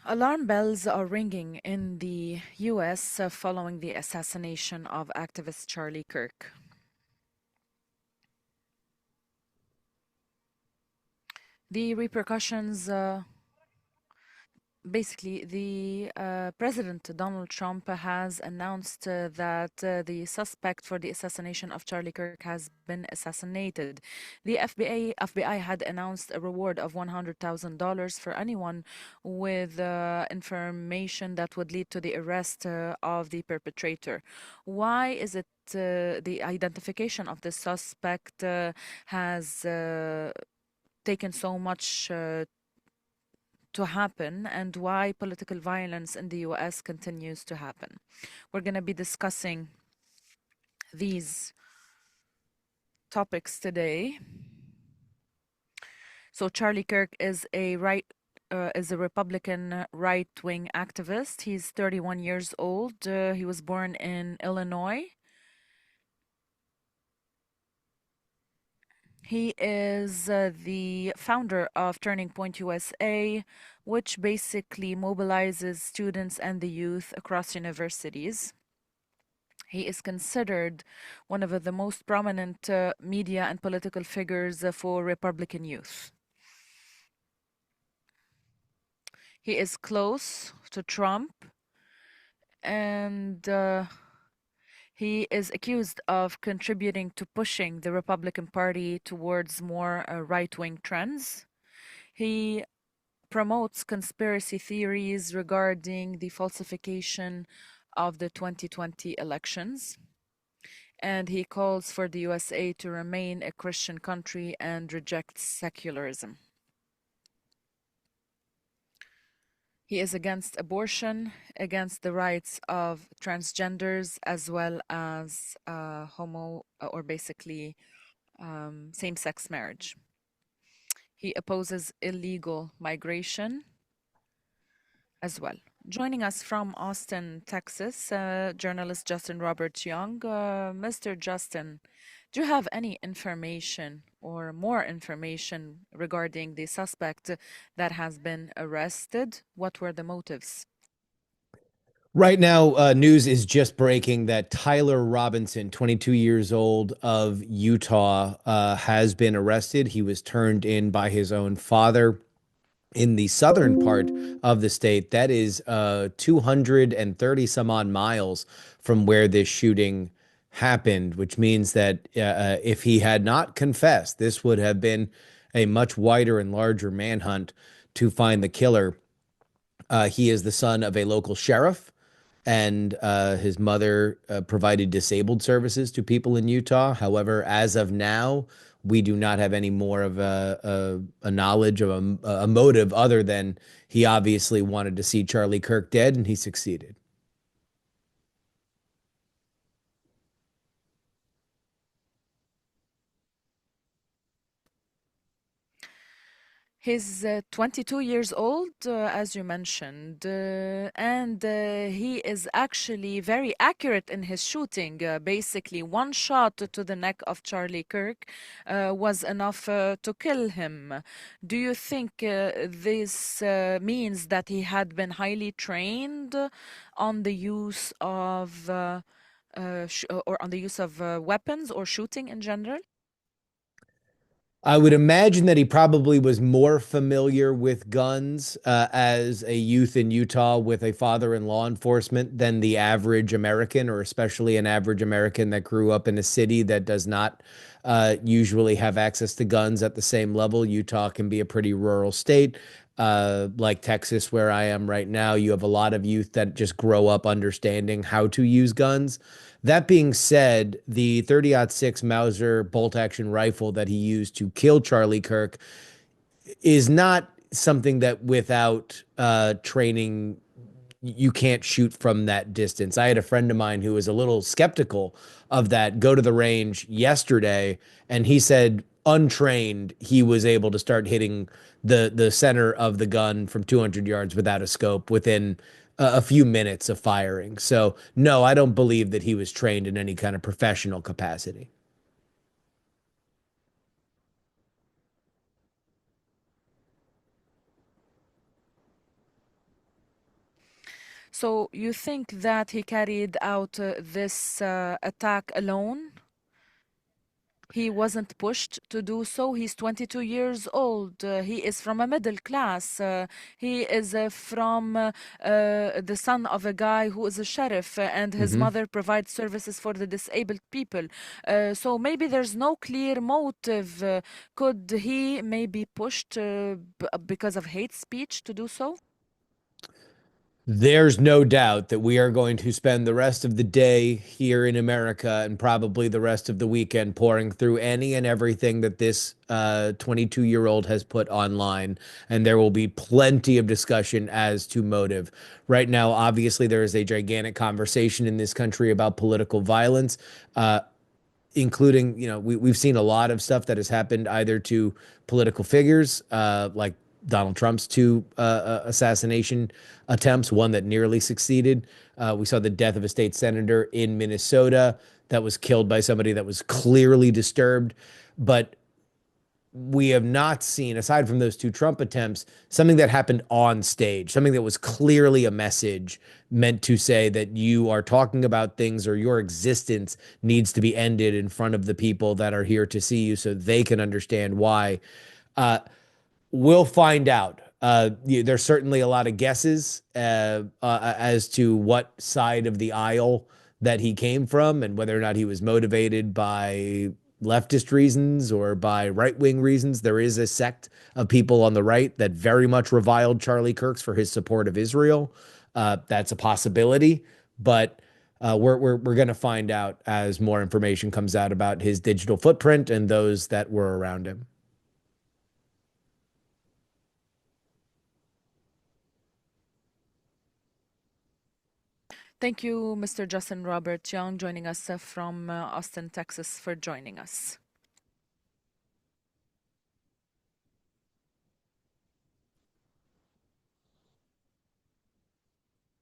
Alarm bells are ringing in the US following the assassination of activist Charlie Kirk. The repercussions basically, the President Donald Trump has announced that the suspect for the assassination of Charlie Kirk has been assassinated. The FBI had announced a reward of $100,000 for anyone with information that would lead to the arrest of the perpetrator. Why is it the identification of the suspect has taken so much to happen, and why political violence in the US continues to happen? We're going to be discussing these topics today. So Charlie Kirk is a Republican right-wing activist. He's 31 years old. He was born in Illinois. He is the founder of Turning Point USA, which basically mobilizes students and the youth across universities. He is considered one of the most prominent media and political figures for Republican youth. He is close to Trump, and he is accused of contributing to pushing the Republican Party towards more right-wing trends. He promotes conspiracy theories regarding the falsification of the 2020 elections. And he calls for the USA to remain a Christian country and rejects secularism. He is against abortion, against the rights of transgenders, as well as or basically same-sex marriage. He opposes illegal migration as well. Joining us from Austin, Texas, journalist Justin Robert Young. Mr. Justin, do you have any information or more information regarding the suspect that has been arrested? What were the motives? Right now, news is just breaking that Tyler Robinson, 22 years old of Utah, has been arrested. He was turned in by his own father in the southern part of the state. That is 230 some odd miles from where this shooting happened, which means that if he had not confessed, this would have been a much wider and larger manhunt to find the killer. He is the son of a local sheriff, and his mother provided disabled services to people in Utah. However, as of now, we do not have any more of a knowledge of a motive other than he obviously wanted to see Charlie Kirk dead, and he succeeded. He's 22 years old, as you mentioned, and he is actually very accurate in his shooting. Basically, one shot to the neck of Charlie Kirk was enough to kill him. Do you think this means that he had been highly trained on the use of or on the use of weapons or shooting in general? I would imagine that he probably was more familiar with guns as a youth in Utah with a father in law enforcement than the average American, or especially an average American that grew up in a city that does not usually have access to guns at the same level. Utah can be a pretty rural state. Like Texas, where I am right now, you have a lot of youth that just grow up understanding how to use guns. That being said, the 30-06 Mauser bolt action rifle that he used to kill Charlie Kirk is not something that without training you can't shoot from that distance. I had a friend of mine who was a little skeptical of that go to the range yesterday, and he said untrained he was able to start hitting the center of the gun from 200 yards without a scope within a few minutes of firing. So no, I don't believe that he was trained in any kind of professional capacity. So you think that he carried out this attack alone? He wasn't pushed to do so. He's 22 years old. He is from a middle class. He is the son of a guy who is a sheriff, and his Hmm. mother provides services for the disabled people. So maybe there's no clear motive. Could he maybe pushed because of hate speech to do so? There's no doubt that we are going to spend the rest of the day here in America and probably the rest of the weekend pouring through any and everything that this 22-year-old has put online. And there will be plenty of discussion as to motive. Right now, obviously, there is a gigantic conversation in this country about political violence. Including, we've seen a lot of stuff that has happened either to political figures, like Donald Trump's two assassination attempts, one that nearly succeeded. We saw the death of a state senator in Minnesota that was killed by somebody that was clearly disturbed. But we have not seen, aside from those two Trump attempts, something that happened on stage, something that was clearly a message meant to say that you are talking about things or your existence needs to be ended in front of the people that are here to see you so they can understand why. Uh, We'll find out. There's certainly a lot of guesses as to what side of the aisle that he came from and whether or not he was motivated by leftist reasons or by right wing reasons. There is a sect of people on the right that very much reviled Charlie Kirk for his support of Israel. That's a possibility, but we're going to find out as more information comes out about his digital footprint and those that were around him. Thank you, Mr. Justin Robert Young, joining us from Austin, Texas, for joining us.